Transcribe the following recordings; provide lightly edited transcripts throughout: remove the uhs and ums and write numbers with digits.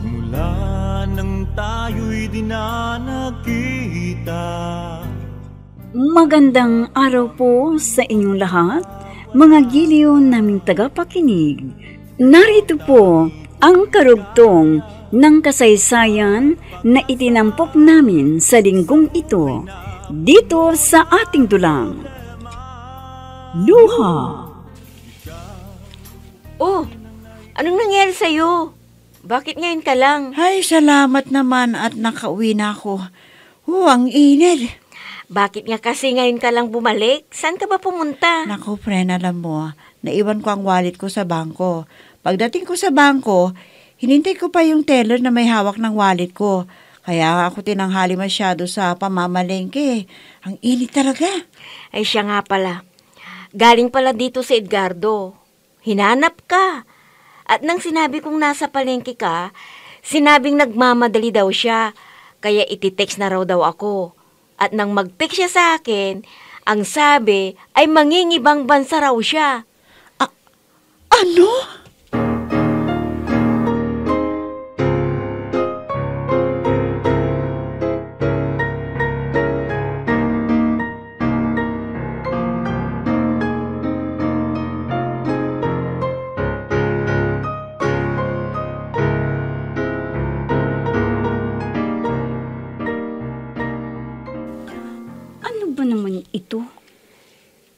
Mula nang tayo'y di na nagkita. Magandang araw po sa inyong lahat, mga giliw naming tagapakinig. Narito po ang karugtong ng kasaysayan na itinampok namin sa linggong ito, dito sa ating dulang. Luha. Oh, anong nangyari sa'yo? Bakit ngayon ka lang? Ay, salamat naman at nakauwi na ako. Ang init. Bakit nga kasi ngayon ka lang bumalik? Saan ka ba pumunta? Naku, friend, alam mo, naiwan ko ang wallet ko sa bangko. Pagdating ko sa bangko, hinintay ko pa yung teller na may hawak ng wallet ko. Kaya ako tinanghali masyado sa pamamalengke. Ang init talaga. Ay, siya nga pala. Galing pala dito si Edgardo. Hinanap ka. At nang sinabi kong nasa palengke ka, sinabing nagmamadali daw siya. Kaya ititext na raw daw ako. At nang mag-text siya sa akin, ang sabi ay mangingibang bansa raw siya. Ano? Ito.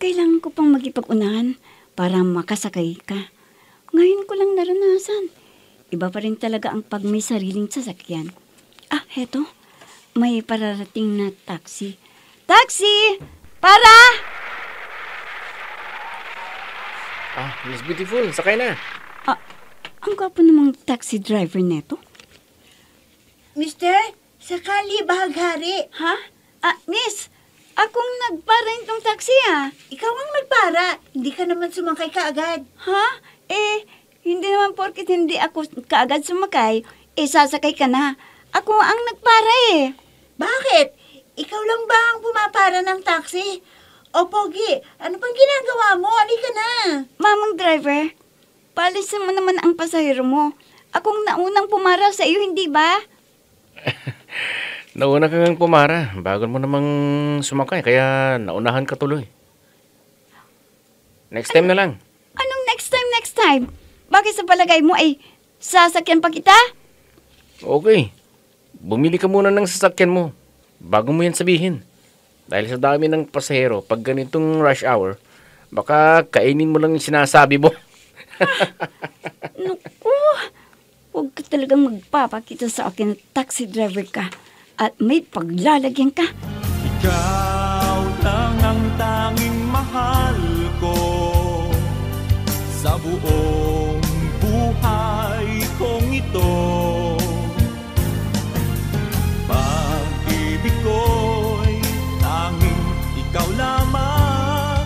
Kailangan ko pang magipag-unahan para makasakay ka. Ngayon ko lang naranasan. Iba pa rin talaga ang pag may sariling sasakyan. Heto. May pararating na taxi. Taxi! Para! Miss Beautiful, sakay na. Ang gwapo namang taxi driver neto. Mister, sakali bahaghari. Ha? Miss! Akong nagpara itong taxi Ikaw ang nagpara. Hindi ka naman sumakay kaagad. Ha? Hindi naman porket hindi ako kaagad sumakay, sasakay ka na. Ako ang nagpara Bakit? Ikaw lang ba ang pumapara ng taxi? O Pogi, ano pang ginagawa mo? Halika na. Mamang driver, palisin mo naman ang pasahero mo. Akong naunang pumara sa iyo, hindi ba? Nauna ka ngang pumara. Bago mo namang sumakay, kaya naunahan ka tuloy. Next time na lang. Anong next time? Bakit sa palagay mo ay sasakyan pa kita? Okay. Bumili ka muna ng sasakyan mo bago mo yan sabihin. Dahil sa dami ng pasahero, pag ganitong rush hour, baka kainin mo lang yung sinasabi mo. Naku, huwag ka talagang magpapakita sa akin na taxi driver ka. At may paglalagyan ka. Ikaw lang ang tanging mahal ko sa buong buhay kong ito. Pag-ibig ko'y tanging ikaw lamang,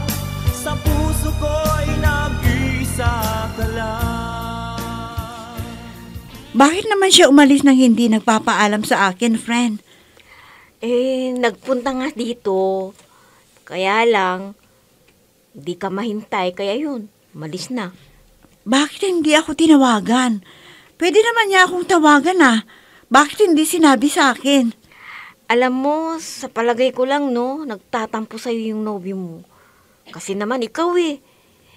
sa puso ko'y nag-isa ka lang. Bakit naman siya umalis nang hindi nagpapaalam sa akin, friend? Nagpunta nga dito. Kaya lang, di ka mahintay. Kaya yun, malis na. Bakit hindi ako tinawagan? Pwede naman niya akong tawagan Bakit hindi sinabi sa akin? Alam mo, sa palagay ko lang, nagtatampo sa'yo yung nobyo mo. Kasi naman ikaw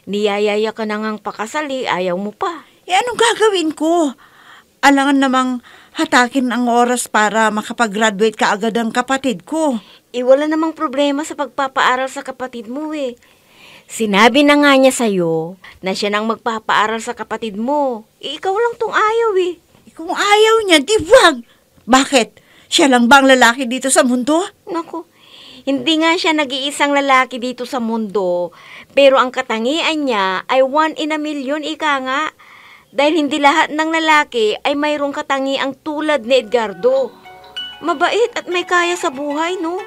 niyayaya ka na ngang pakasal ayaw mo pa. Anong gagawin ko? Alangan namang hatakin ang oras para makapag-graduate ka agad ang kapatid ko. Wala namang problema sa pagpapaaral sa kapatid mo Sinabi na nga niya sa'yo na siya nang magpapaaral sa kapatid mo. Ikaw lang tong ayaw Kung ayaw niya, di wag. Bakit? Siya lang ba ang lalaki dito sa mundo? Naku, hindi nga siya nag-iisang lalaki dito sa mundo. Pero ang katangian niya ay 1 in a million, ika nga. Dahil hindi lahat ng lalaki ay mayroong katangiang tulad ni Edgardo. Mabait at may kaya sa buhay, no?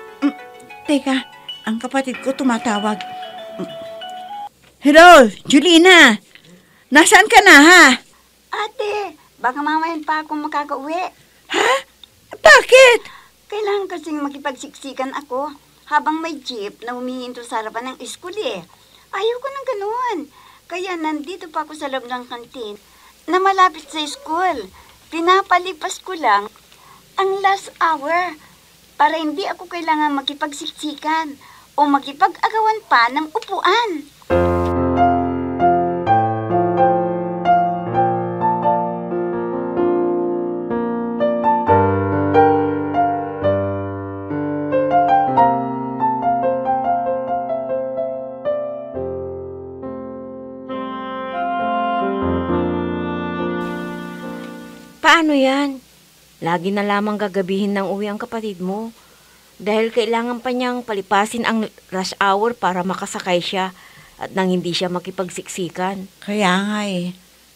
Teka, ang kapatid ko tumatawag. Hello, Julina. Nasaan ka na, ha? Ate, baka mamayan pa ako makakauwi. Ha? Bakit? Kailangan kasing makipagsiksikan ako habang may jeep na humihinto sa harapan ng school Ayaw ko ng ganoon. Kaya nandito pa ako sa loob ng kantin na malapit sa school. Pinapalipas ko lang ang last hour para hindi ako kailangan makipagsiksikan o makipag-agawan pa ng upuan. Paano yan? Lagi na lamang gagabihin ng uwi ang kapatid mo. Dahil kailangan pa niyang palipasin ang rush hour para makasakay siya at nang hindi siya makipagsiksikan. Kaya nga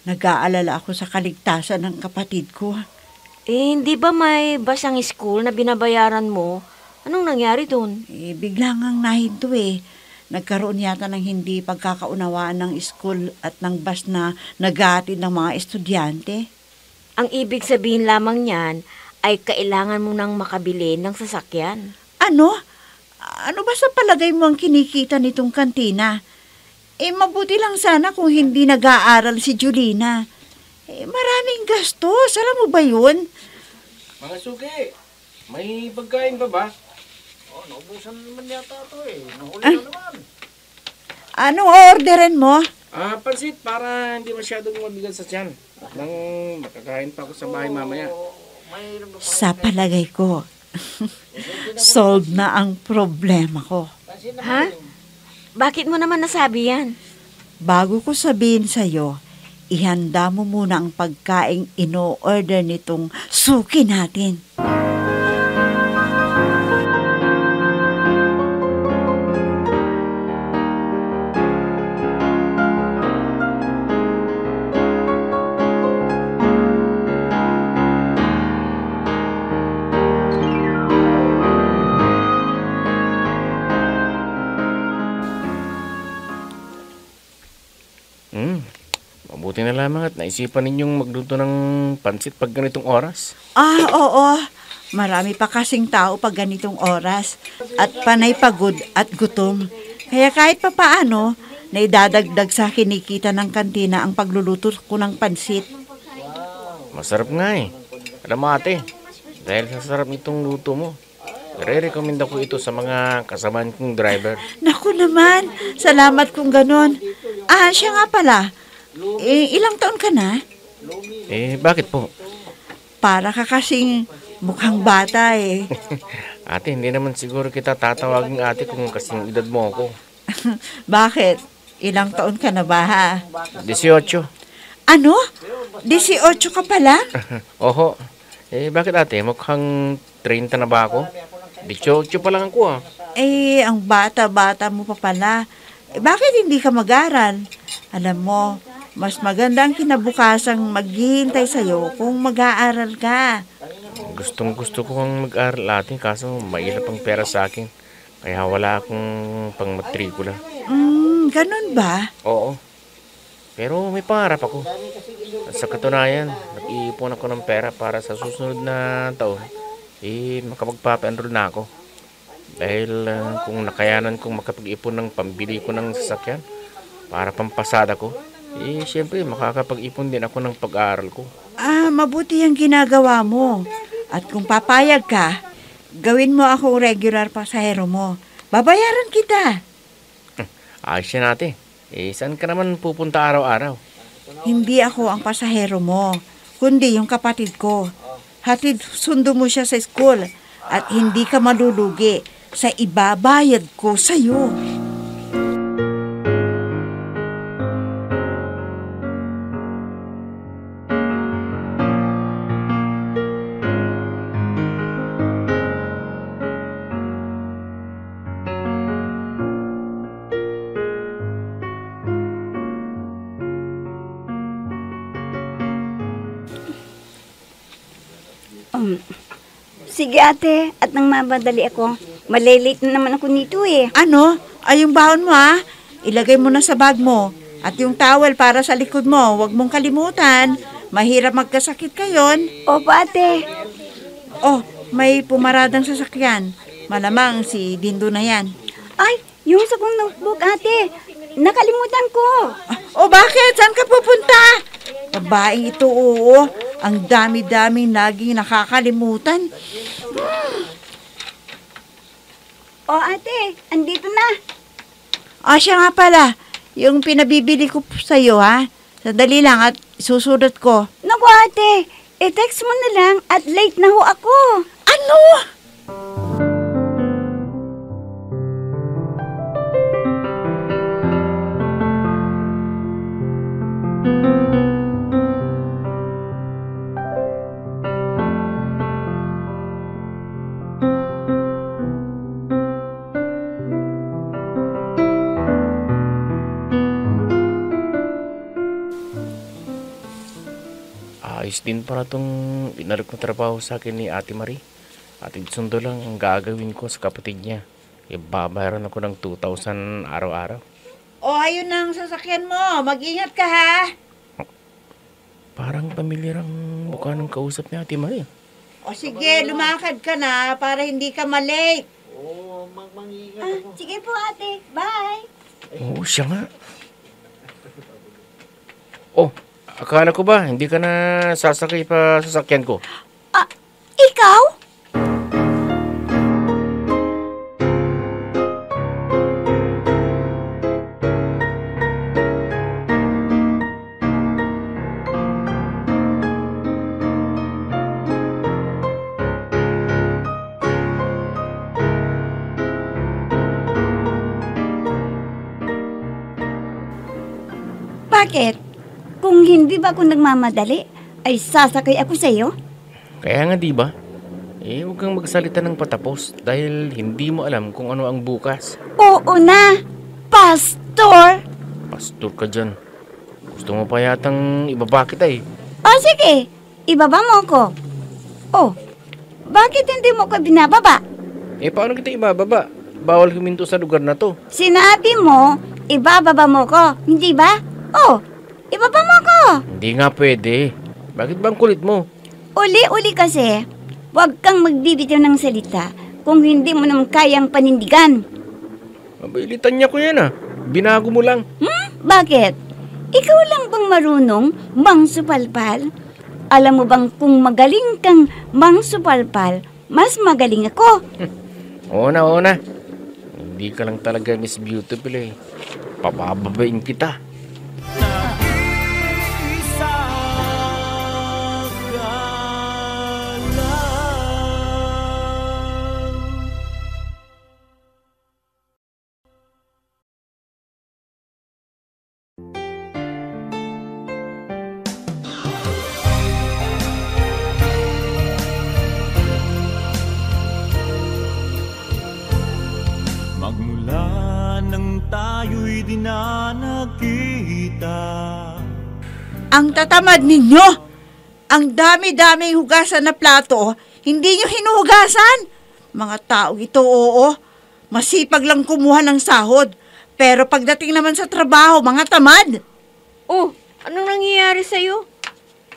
nag-aalala ako sa kaligtasan ng kapatid ko. Hindi ba may basang school na binabayaran mo? Anong nangyari doon? Bigla ngang nahinto Nagkaroon yata ng hindi pagkakaunawaan ng school at ng bus na naghahatid ng mga estudyante. Ang ibig sabihin lamang niyan ay kailangan mo nang makabili ng sasakyan. Ano? Ano ba sa palagay mo ang kinikita nitong kantina? Mabuti lang sana kung hindi nag-aaral si Julina. Maraming gastos. Alam mo ba yun? Mga suki, may pagkain pa ba? Naubusan naman yata ito Nahuli na naman. Anong orderin mo? Pansit para hindi masyadong mabigat sa tiyan. Nang makakain pa ako sa bahay mamaya. Sa palagay ko, solve na ang problema ko. Ha? Bakit mo naman nasabi yan? Bago ko sabihin sa'yo, ihanda mo muna ang pagkaing ino-order nitong suki natin. Mabuti na lamang at naisipan ninyong magluto ng pansit pag ganitong oras. Oo. Marami pa kasing tao pag ganitong oras. At panay pagod at gutom. Kaya kahit papaano, naidadagdag sa kinikita ng kantina ang pagluluto ko ng pansit. Masarap nga Alam mo ate, dahil sa sarap nitong luto mo, re-recommenda ko ito sa mga kasamaan kong driver. Naku naman, salamat kung ganon. Siya nga pala. Ilang taon ka na? Bakit po? Para ka kasing mukhang bata Ate, hindi naman siguro kita tatawagin ate kung kasing edad mo ako. Bakit? Ilang taon ka na ba ha? 18. Ano? 18 ka pala? Oho. Bakit ate? Mukhang 30 na ba ako? 18 pa lang ako Ang bata-bata mo pa pala. Bakit hindi ka mag-aral? Alam mo, mas maganda ang kinabukasang maghihintay sa'yo kung mag-aaral ka. Gustong gusto ko kang mag-aral ate, kaso mahirap ang pera sa akin. Kaya wala akong pang matrikula. Ganun ba? Oo. Pero may pangarap ako. At sa katunayan, nag-iipon ako ng pera para sa susunod na taon, makapagpapa-enroll na ako. Dahil kung nakayanan kong makapag-ipon ng pambili ko ng sasakyan para pampasada ko, siyempre makakapag-ipon din ako ng pag-aaral ko. Mabuti ang ginagawa mo. At kung papayag ka, gawin mo akong regular pasahero mo. Babayaran kita. Ayos yan ate. Saan ka naman pupunta araw-araw? Hindi ako ang pasahero mo, kundi yung kapatid ko. Hatid sundo mo siya sa school at hindi ka malulugi sa ibabayad ko sa'yo. Sige ate, at nang mamadali ako, malilate na naman ako nito Ano? Ay, yung bahon mo ilagay mo na sa bag mo. At yung towel para sa likod mo, huwag mong kalimutan. Mahirap magkasakit kayon. Opo ate. May pumaradang sasakyan. Malamang si Dindo na yan. Ay, yung sa kong notebook ate, nakalimutan ko. Bakit? Saan ka pupunta? Babaeng ito, oo. Ang dami-daming laging nakakalimutan. O ate, andito na. Siya nga pala. Yung pinabibili ko sa'yo, ha? Sandali lang at susunod ko. Naku ate, i-text mo na lang at late na ho ako. Ano? Ayos din para itong inarik na trabaho sa akin ni Ate Marie. At sundo lang ang gagawin ko sa kapatid niya. Babayaran ako ng 2,000 araw-araw. Ayun ang sasakyan mo. Mag-ingat ka, ha? Parang pamilyar ang mukha ng kausap ni Ate Marie. Sige, lumakad ka na para hindi ka malate. Sige po ate, bye. Oo, siya nga. Akala ko ba hindi ka na sasakay pa sa sasakyan ko? Ikaw? Bakit? Kung hindi ba ako nagmamadali, ay sasakay ako sa'yo? Kaya nga di ba? Huwag kang magsalita ng patapos dahil hindi mo alam kung ano ang bukas. Oo na, Pastor! Pastor ka dyan. Gusto mo pa yatang ibaba kita eh. Sige, ibaba mo ko. Bakit hindi mo ko binababa? Paano kita ibababa? Bawal huminto sa lugar na to. Sinabi mo, ibababa mo ko, hindi ba? Ibaba mo ko. Hindi nga pwede. Bakit bang kulit mo? Uli-uli kasi, huwag kang magbibitaw ng salita kung hindi mo naman kayang panindigan. Mabilitan niya ko yan ah. Binago mo lang. Bakit? Ikaw lang bang marunong mangsupalpal? Alam mo bang kung magaling kang mangsupalpal, mas magaling ako? Oo na. Hindi ka lang talaga Miss Beautiful eh. Papababain kita. Nag-isa ka lang. Magmula nang tayo'y di na nagkita. Ang tatamad ninyo! Ang dami-daming hugasan na plato, hindi nyo hinuhugasan. Mga tao ito, oo. Masipag lang kumuha ng sahod. Pero pagdating naman sa trabaho, mga tamad. Anong nangyayari sa'yo?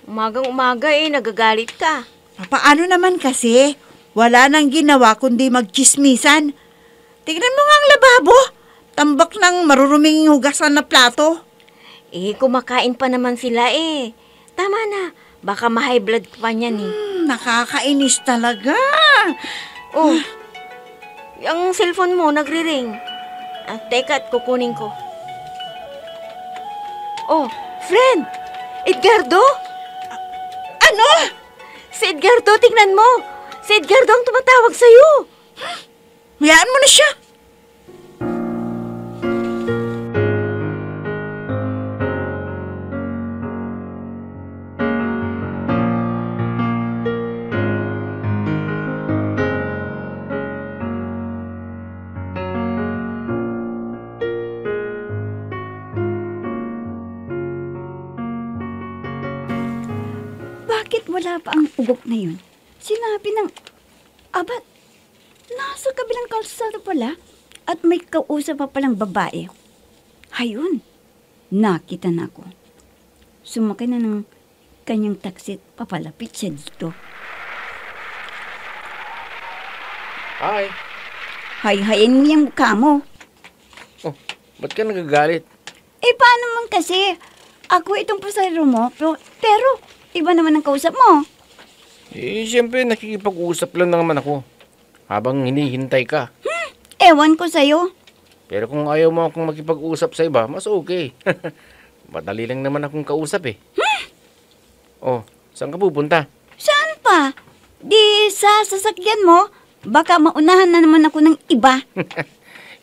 Umagang-umaga nagagalit ka. Paano naman kasi? Wala nang ginawa kundi magchismisan. Tignan mo nga ang lababo. Tambak ng maruruming hugasan na plato. Kumakain pa naman sila Tama na, baka ma-high blood pa niyan Nakakainis talaga. Ang cellphone mo nagre-ring. Teka at kukunin ko. Friend! Edgardo? Ano? Si Edgardo, tingnan mo. Si Edgardo ang tumatawag sa'yo. Hayaan mo na siya. Bakit wala pa ang ugok na yun? Sinabi ng... nasa kabilang kalsada pala at may kausap pa palang babae. Hayun, nakita na ako. Sumakay na ng kanyang taxi at papalapit siya dito. Hi. Hay-hayin mo yung mukha mo. Ba't ka nagagalit? Paano man kasi? Ako itong pasahero mo, pero Iba naman ang kausap mo. Siyempre, nakikipag-usap lang naman ako. Habang hinihintay ka. Ewan ko sa'yo. Pero kung ayaw mo akong makipag-usap sa iba, mas okay. Madali lang naman akong kausap eh. Oh, saan ka pupunta? Saan pa? Di sa sasakyan mo, baka maunahan na naman ako ng iba.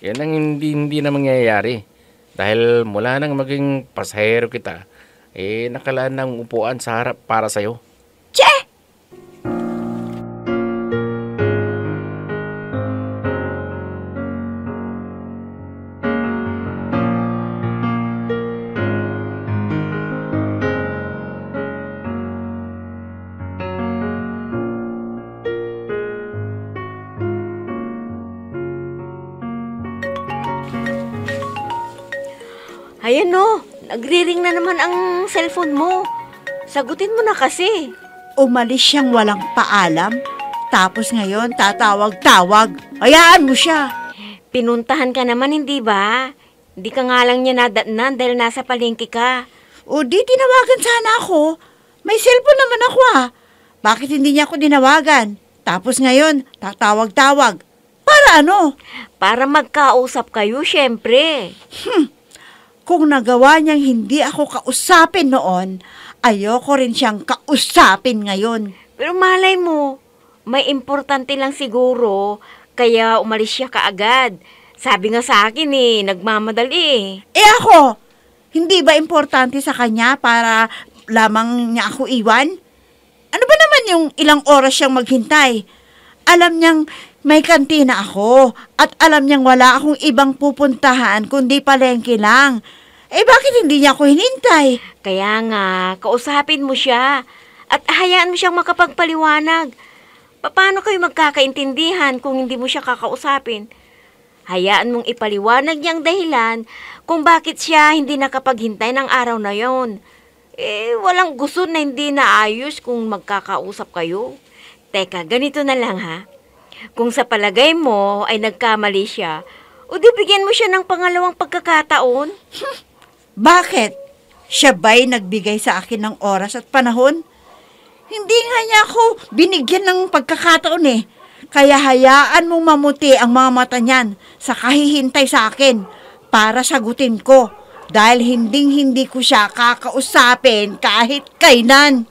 Yan ang hindi na mangyayari. Dahil mula nang maging pasahero kita, nakalaan ng upuan sa harap para sa'yo. Che! Ayan no, nagre-ring na naman ang cellphone mo. Sagutin mo na kasi. Umalis siyang walang paalam, tapos ngayon tatawag-tawag. Hayaan mo siya. Pinuntahan ka naman, hindi ba? Hindi ka nga lang niya nadatnan dahil nasa palengke ka. O di tinawagan sana ako. May cellphone naman ako ah. Bakit hindi niya ako dinawagan? Tapos ngayon, tatawag-tawag. Para ano? Para magkausap kayo, syempre. Kung nagawa niyang hindi ako kausapin noon, ayoko rin siyang kausapin ngayon. Pero malay mo, may importante lang siguro, kaya umalis siya kaagad. Sabi nga sa akin nagmamadali. Ako, hindi ba importante sa kanya para lamang niya ako iwan? Ano ba naman yung ilang oras siyang maghintay? Alam niyang may kantina ako at alam niyang wala akong ibang pupuntahan kundi palengke lang. Bakit hindi niya ako hinintay? Kaya nga, kausapin mo siya at hayaan mo siyang makapagpaliwanag. Paano kayo magkakaintindihan kung hindi mo siya kakausapin? Hayaan mong ipaliwanag niyang dahilan kung bakit siya hindi nakapaghintay ng araw na yon. Walang gusto na hindi naayos kung magkakausap kayo. Teka, ganito na lang ha. Kung sa palagay mo ay nagkamali siya, o di bigyan mo siya ng pangalawang pagkakataon? Bakit? Siya ba'y nagbigay sa akin ng oras at panahon? Hindi nga niya ako binigyan ng pagkakataon eh. Kaya hayaan mong mamuti ang mga mata niyan sa kahihintay sa akin para sagutin ko dahil hindi ko siya kakausapin kahit kailan.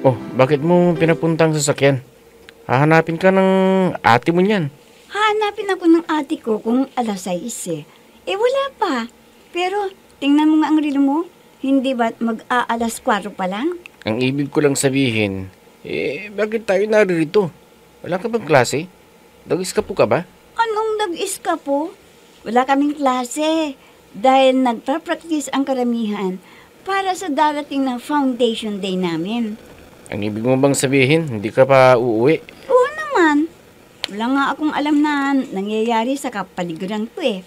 Oh, bakit mo pinapuntang sasakyan? Hahanapin ka ng ate mo niyan. Hanapin ako ng ate ko kung alas 6 wala pa. Pero tingnan mo nga ang relo mo. Hindi ba't mag-aalas 4 pa lang? Ang ibig ko lang sabihin, bakit tayo naririto? Wala ka bang klase? Nag-iskapo ka ba? Anong nag-iska po? Wala kaming klase. Dahil nagpa-practice ang karamihan para sa darating na foundation day namin. Ang ibig mo bang sabihin, hindi ka pa uuwi? Oo naman. Wala nga akong alam na nangyayari sa kapaligiran ko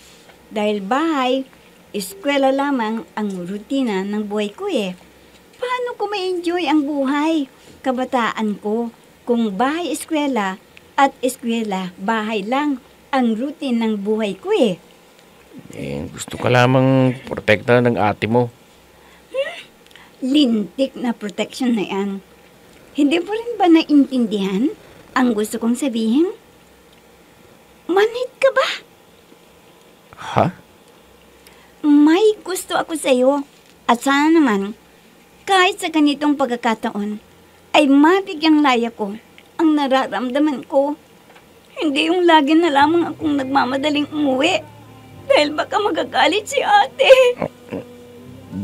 Dahil bahay, eskwela lamang ang rutina ng buhay ko Paano ko ma-enjoy ang buhay, kabataan ko, kung bahay-eskwela at eskwela, bahay lang ang routine ng buhay ko Gusto ka lamang protektahan ng ate mo. Lintik na protection na yan. Hindi mo rin ba naintindihan ang gusto kong sabihin? Manhid ka ba? Ha? May gusto ako sa iyo at sana naman kahit sa ganitong pagkakataon ay mabigyang laya ko ang nararamdaman ko. Hindi yung lagi na lamang akong nagmamadaling umuwi dahil baka magagalit si ate.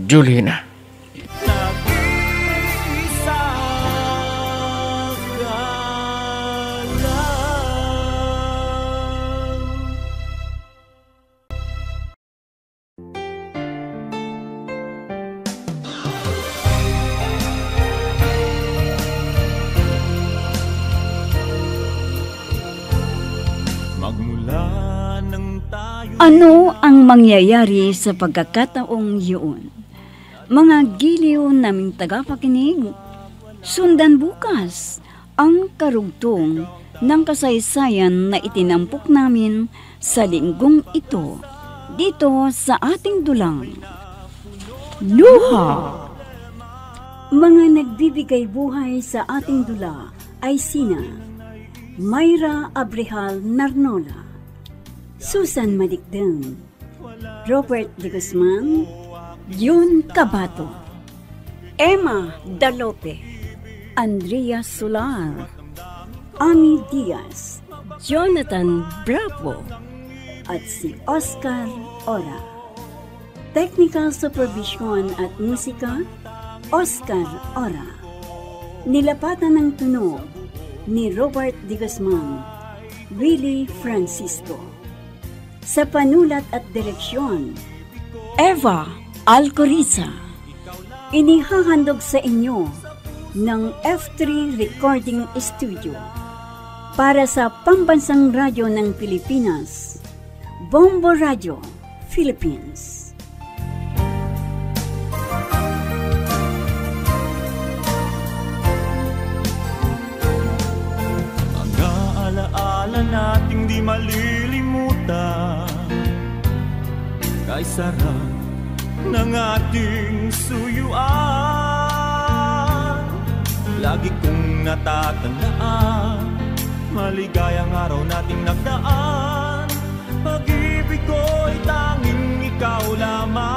Julina. Nag-iisa ka lang. Magmula nang tayo Ano ang mangyayari sa pagkakataong yun? Mga giliw naming tagapakinig, sundan bukas ang karugtong ng kasaysayan na itinampok namin sa linggong ito dito sa ating dulang. Luha! Mga nagbibigay buhay sa ating dula ay sina Mayra Abrehal Narnola, Susan Malikdem, Robert de Guzman, Jun Cabato, Emma Dalope, Andrea Solar, Ami Diaz, Jonathan Bravo, at si Oscar Ora. Technical Supervision at Musika, Oscar Ora. Nilapatan ng tunog ni Robert de Guzman, Willie Francisco. Sa panulat at direksyon, Eva Alcoriza. Inihahandog sa inyo ng F3 Recording Studio para sa Pambansang Radyo ng Pilipinas, Bombo Radio, Philippines. Ang alaala nating di malilimutan, kay sarap ng ating suyuan. Lagi kong natatandaan, maligayang araw nating nagdaan. Pag-ibig ko'y tanging ikaw lamang.